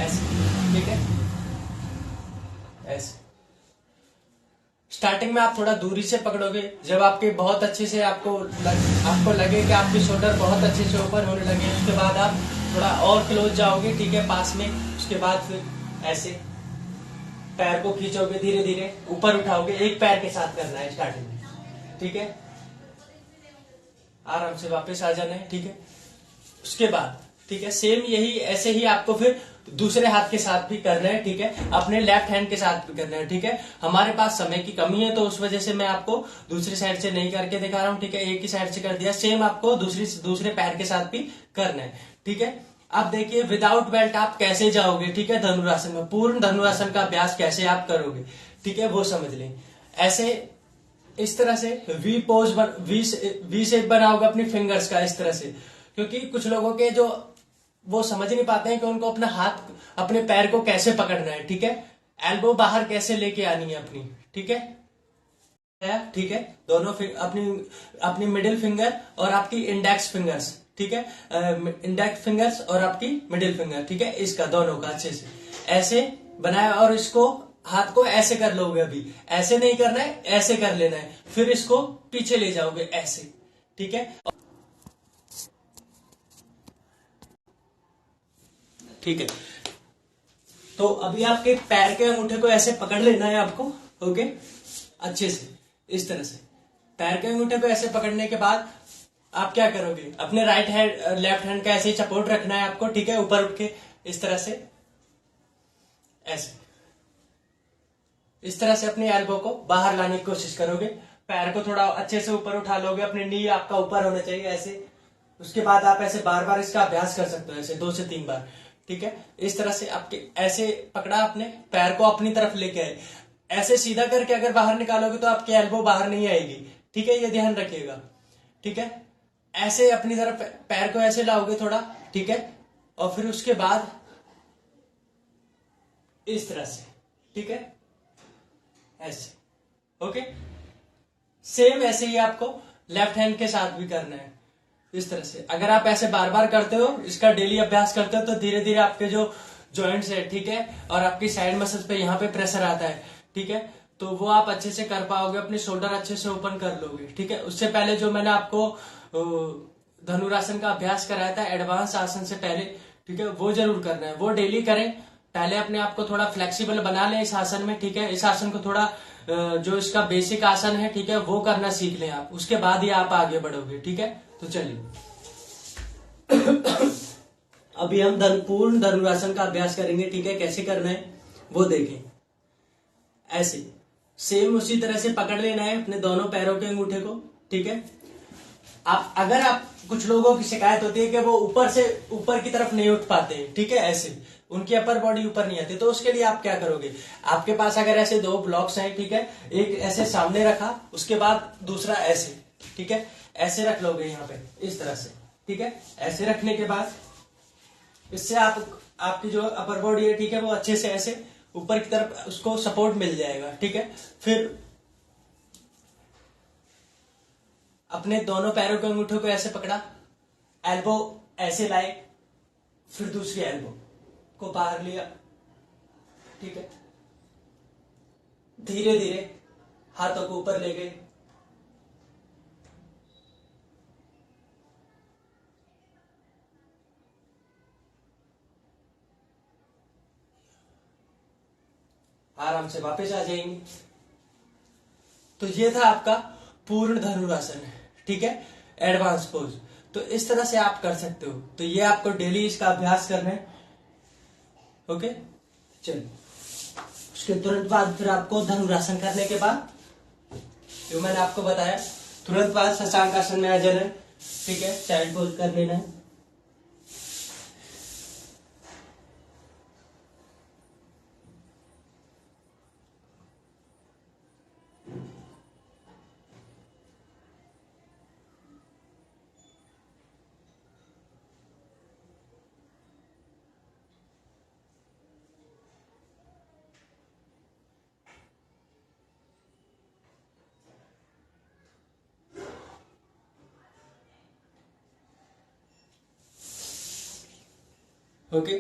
ऐसे, ठीक है, ऐसे। स्टार्टिंग में आप थोड़ा दूरी से पकड़ोगे, जब आपके बहुत अच्छे से आपको लगे कि आपके शोल्डर बहुत अच्छे से ऊपर होने लगे, उसके बाद आप थोड़ा और क्लोज जाओगे, ठीक है, पास में। उसके बाद फिर ऐसे पैर को खींचोगे, धीरे धीरे ऊपर उठाओगे। एक पैर के साथ करना है स्टार्टिंग में, ठीक है। आराम से वापस आ जाना है, ठीक है। उसके बाद, ठीक है, सेम यही ऐसे ही आपको फिर दूसरे हाथ के साथ भी करना है, ठीक है। अपने लेफ्ट हैंड के साथ भी करना है, ठीक है। हमारे पास समय की कमी है तो उस वजह से मैं आपको दूसरी साइड से नहीं करके दिखा रहा हूं, ठीक है। एक ही साइड से कर दिया। सेम आपको दूसरे पैर के साथ भी करना है, ठीक है। अब देखिए विदाउट बेल्ट आप कैसे जाओगे, ठीक है, धनुरासन में। पूर्ण धनुरासन का अभ्यास कैसे आप करोगे, ठीक है, वो समझ लें। ऐसे इस तरह से वी शेप बनाओगे अपनी फिंगर्स का, इस तरह से। क्योंकि कुछ लोगों के जो वो समझ नहीं पाते हैं कि उनको अपना हाथ, अपने पैर को कैसे पकड़ना है, ठीक है। एल्बो बाहर कैसे लेके आनी है अपनी, ठीक है, ठीक है। दोनों अपनी मिडिल फिंगर और आपकी इंडेक्स फिंगर्स, ठीक है, इंडेक्स फिंगर्स और आपकी मिडिल फिंगर, ठीक है, इसका दोनों का अच्छे से ऐसे बनाया। और इसको हाथ को ऐसे कर लोगे, अभी ऐसे नहीं करना है, ऐसे कर लेना है। फिर इसको पीछे ले जाओगे ऐसे, ठीक है, ठीक है। तो अभी आपके पैर के अंगूठे को ऐसे पकड़ लेना है आपको, ओके, अच्छे से इस तरह से। पैर के अंगूठे को ऐसे पकड़ने के बाद आप क्या करोगे, अपने लेफ्ट हैंड का ऐसे ही सपोर्ट रखना है आपको, ठीक है, ऊपर उठ के इस तरह से ऐसे। इस तरह से अपने एल्बो को बाहर लाने की कोशिश करोगे। पैर को थोड़ा अच्छे से ऊपर उठा लोगे, अपने नी आपका ऊपर होना चाहिए ऐसे। उसके बाद आप ऐसे बार बार इसका अभ्यास कर सकते हो, ऐसे 2 से 3 बार। ठीक है, इस तरह से आपके ऐसे पकड़ा, अपने पैर को अपनी तरफ लेके आए, ऐसे सीधा करके अगर बाहर निकालोगे तो आपकी एल्बो बाहर नहीं आएगी। ठीक है, ये ध्यान रखिएगा। ठीक है, ऐसे अपनी तरफ पैर को ऐसे लाओगे थोड़ा। ठीक है, और फिर उसके बाद इस तरह से। ठीक है, ऐसे। ओके, सेम ऐसे ही आपको लेफ्ट हैंड के साथ भी करना है, इस तरह से। अगर आप ऐसे बार बार करते हो, इसका डेली अभ्यास करते हो, तो धीरे धीरे आपके जो जॉइंट्स है, ठीक है, और आपकी साइड मसल्स पे यहाँ पे प्रेशर आता है, ठीक है, तो वो आप अच्छे से कर पाओगे, अपने शोल्डर अच्छे से ओपन कर लोगे। ठीक है, उससे पहले जो मैंने आपको धनुरासन का अभ्यास कराया था एडवांस आसन से पहले, ठीक है, वो जरूर करना है, वो डेली करें। पहले अपने आप को थोड़ा फ्लेक्सिबल बना लें इस आसन में। ठीक है, इस आसन को थोड़ा जो इसका बेसिक आसन है, ठीक है, वो करना सीख लें आप, उसके बाद ही आप आगे बढ़ोगे। ठीक है, तो चलिए अभी हम पूर्ण धनुरासन का अभ्यास करेंगे। ठीक है, कैसे करना है वो देखें। ऐसे सेम उसी तरह से पकड़ लेना है अपने दोनों पैरों के अंगूठे को। ठीक है, अगर आप कुछ लोगों की शिकायत होती है कि वो ऊपर की तरफ नहीं उठ पाते, ठीक है, ऐसे उनकी अपर बॉडी ऊपर नहीं आती, तो उसके लिए आप क्या करोगे, आपके पास अगर ऐसे 2 ब्लॉक्स हैं, ठीक है, एक ऐसे सामने रखा, उसके बाद दूसरा ऐसे, ठीक है, ऐसे रख लोगे यहाँ पे इस तरह से। ठीक है, ऐसे रखने के बाद इससे आपकी जो अपर बॉडी है, ठीक है, वो अच्छे से ऐसे ऊपर की तरफ उसको सपोर्ट मिल जाएगा। ठीक है, फिर अपने दोनों पैरों के अंगूठों को ऐसे पकड़ा, एल्बो ऐसे लाए, फिर दूसरी एल्बो को बाहर लिया। ठीक है, धीरे धीरे हाथों को ऊपर ले गए, आराम से वापस आ जाएंगे। तो ये था आपका पूर्ण धनुरासन। ठीक है, एडवांस पोज। तो इस तरह से आप कर सकते हो। तो ये आपको डेली इसका अभ्यास करना है। ओके, चलिए उसके तुरंत बाद फिर आपको धनुरासन करने के बाद जो मैंने आपको बताया, तुरंत बाद शशांक आसन में आ जाना है। ठीक है, चाइल्ड पोज कर लेना है। ओके,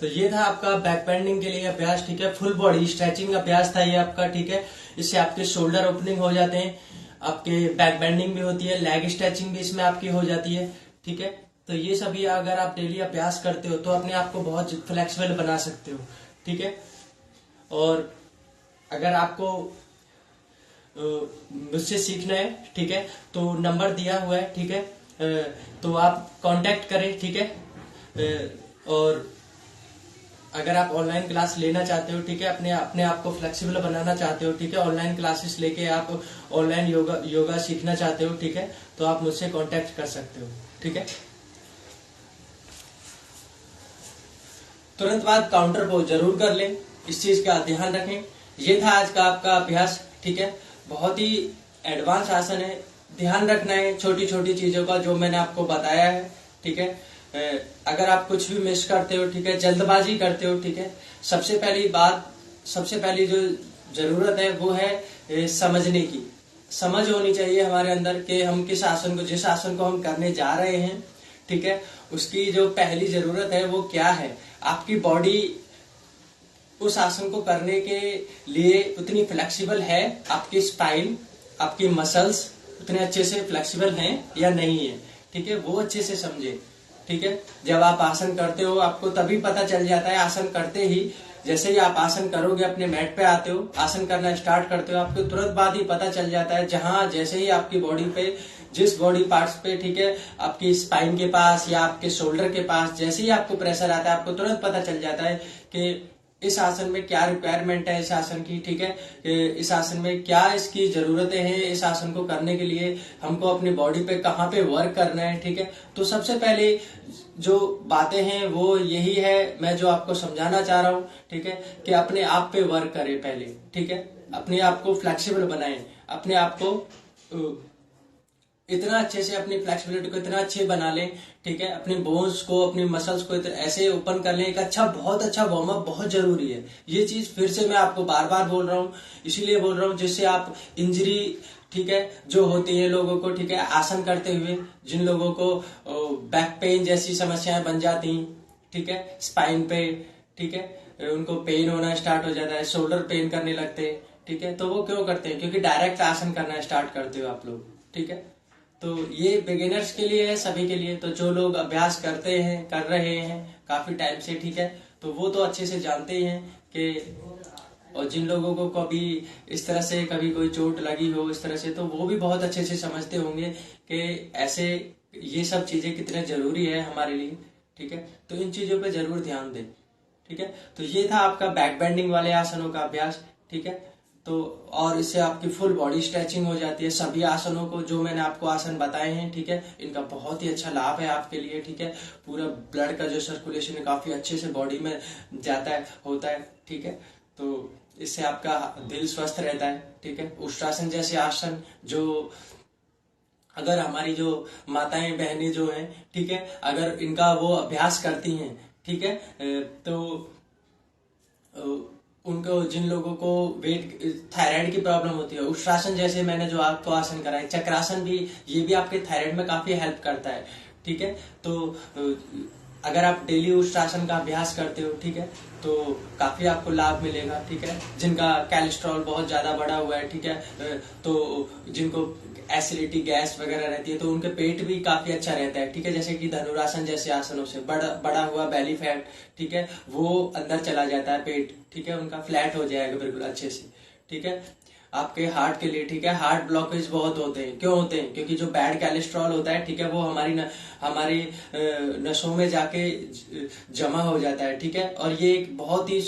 तो ये था आपका बैक बेंडिंग के लिए अभ्यास। ठीक है, फुल बॉडी स्ट्रेचिंग अभ्यास था ये आपका। ठीक है, इससे आपके शोल्डर ओपनिंग हो जाते हैं, आपके बैक बेंडिंग भी होती है, लेग स्ट्रेचिंग भी इसमें आपकी हो जाती है। ठीक है, तो ये सभी अगर आप डेली अभ्यास करते हो तो अपने आप को बहुत फ्लेक्सिबल बना सकते हो। ठीक है, और अगर आपको मुझसे सीखना है, ठीक है, तो नंबर दिया हुआ है। ठीक है, तो आप कांटेक्ट करें। ठीक है, और अगर आप ऑनलाइन क्लास लेना चाहते हो, ठीक है, अपने आप को फ्लेक्सिबल बनाना चाहते हो, ठीक है, ऑनलाइन क्लासेस लेके आप ऑनलाइन योगा सीखना चाहते हो, ठीक है, तो आप मुझसे कांटेक्ट कर सकते हो। ठीक है, तुरंत बाद काउंटर पोज जरूर कर लें, इस चीज का ध्यान रखें। ये था आज का आपका अभ्यास। ठीक है, बहुत ही एडवांस आसन है, ध्यान रखना है छोटी छोटी चीजों का जो मैंने आपको बताया है। ठीक है, अगर आप कुछ भी मिस करते हो, ठीक है, जल्दबाजी करते हो, ठीक है, सबसे पहली जो जरूरत है वो है समझने की। समझ होनी चाहिए हमारे अंदर कि हम जिस आसन को हम करने जा रहे हैं, ठीक है, उसकी जो पहली जरूरत है वो क्या है। आपकी बॉडी उस आसन को करने के लिए उतनी फ्लेक्सिबल है, आपकी स्पाइन, आपकी मसल्स उतने अच्छे से फ्लेक्सिबल हैं या नहीं है। ठीक है, वो अच्छे से समझे। ठीक है, जब आप आसन करते हो आपको तभी पता चल जाता है, आसन करते ही जैसे ही आप आसन करोगे, अपने मैट पे आते हो, आसन करना स्टार्ट करते हो, आपको तुरंत बाद ही पता चल जाता है, जहां जैसे ही आपकी बॉडी पे, जिस बॉडी पार्ट्स पे, ठीक है, आपकी स्पाइन के पास या आपके शोल्डर के पास जैसे ही आपको प्रेशर आता है, आपको तुरंत पता चल जाता है कि इस आसन में क्या रिक्वायरमेंट है इस आसन की, ठीक है, इस आसन में क्या इसकी जरूरतें हैं, इस आसन को करने के लिए हमको अपनी बॉडी पे कहाँ पे वर्क करना है, ठीक है। तो सबसे पहले जो बातें हैं वो यही है, मैं जो आपको समझाना चाह रहा हूँ, ठीक है, कि अपने आप पे वर्क करें पहले, ठीक है, अपने आप को फ्लेक्सिबल बनाएं, अपने आप को इतना अच्छे से, अपनी फ्लेक्सिबिलिटी को इतना अच्छे बना लें, ठीक है, अपने बोन्स को, अपनी मसल्स को ऐसे ओपन कर लें। एक अच्छा, बहुत अच्छा वार्म अप बहुत जरूरी है। ये चीज फिर से मैं आपको बार बार बोल रहा हूँ, इसीलिए बोल रहा हूँ जिससे आप इंजरी, ठीक है, जो होती है लोगों को, ठीक है, आसन करते हुए जिन लोगों को बैक पेन जैसी समस्याएं बन जाती, ठीक है, स्पाइन पे, ठीक है, उनको पेन होना स्टार्ट हो जाता है, शोल्डर पेन करने लगते हैं, ठीक है, तो वो क्यों करते हैं? क्योंकि डायरेक्ट आसन करना स्टार्ट करते हो आप लोग, ठीक है। तो ये बिगिनर्स के लिए है, सभी के लिए। तो जो लोग अभ्यास करते हैं, कर रहे हैं काफी टाइम से, ठीक है, तो वो तो अच्छे से जानते ही हैं कि, और जिन लोगों को कभी इस तरह से कभी कोई चोट लगी हो इस तरह से, तो वो भी बहुत अच्छे से समझते होंगे कि ऐसे ये सब चीजें कितने जरूरी है हमारे लिए, ठीक है। तो इन चीजों पे जरूर ध्यान दें, ठीक है। तो ये था आपका बैक बेंडिंग वाले आसनों का अभ्यास, ठीक है। तो और इससे आपकी फुल बॉडी स्ट्रेचिंग हो जाती है। सभी आसनों को जो मैंने आपको आसन बताए हैं, ठीक है, इनका बहुत ही अच्छा लाभ है आपके लिए, ठीक है। पूरा ब्लड का जो सर्कुलेशन है काफी अच्छे से बॉडी में जाता है, होता है, ठीक है। तो इससे आपका दिल स्वस्थ रहता है, ठीक है। उष्ट्रासन जैसे आसन जो, अगर हमारी जो माताएं बहनें जो हैं, ठीक है, अगर इनका वो अभ्यास करती हैं, ठीक है, तो उनको, जिन लोगों को वेट, थायराइड की प्रॉब्लम होती है, उष्ट्रासन जैसे मैंने जो आपको आसन कराए, चक्रासन भी, ये भी आपके थायराइड में काफी हेल्प करता है, ठीक है। तो अगर आप डेली उष्ट्रासन का अभ्यास करते हो, ठीक है, तो काफी आपको लाभ मिलेगा, ठीक है। जिनका कोलेस्ट्रॉल बहुत ज्यादा बढ़ा हुआ है, ठीक है, तो जिनको एसिडिटी, गैस वगैरह रहती है, तो उनके पेट भी काफी अच्छा रहता है, ठीक है। जैसे कि धनुरासन जैसे आसनों से बड़ा हुआ बेली फैट, ठीक है, वो अंदर चला जाता है पेट, ठीक है, उनका फ्लैट हो जाएगा बिल्कुल अच्छे से, ठीक है। आपके हार्ट के लिए, ठीक है, हार्ट ब्लॉकेज बहुत होते हैं, क्यों होते हैं? क्योंकि जो बैड कोलेस्ट्रॉल होता है, ठीक है, वो हमारी नसों में जाके जमा हो जाता है, ठीक है। और ये एक बहुत ही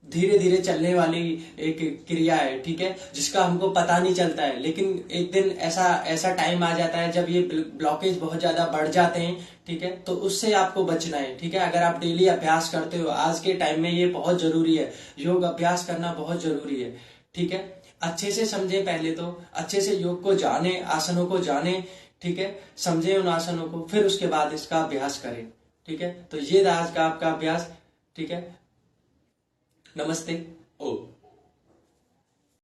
धीरे धीरे चलने वाली एक क्रिया है, ठीक है, जिसका हमको पता नहीं चलता है। लेकिन एक दिन ऐसा टाइम आ जाता है जब ये ब्लॉकेज बहुत ज्यादा बढ़ जाते हैं, ठीक है, तो उससे आपको बचना है, ठीक है। अगर आप डेली अभ्यास करते हो, आज के टाइम में ये बहुत जरूरी है, योग अभ्यास करना बहुत जरूरी है, ठीक है। अच्छे से समझे, पहले तो अच्छे से योग को जाने, आसनों को जाने, ठीक है, समझे उन आसनों को, फिर उसके बाद इसका अभ्यास करें, ठीक है। तो ये था आज का आपका अभ्यास, ठीक है। नमस्ते। ओ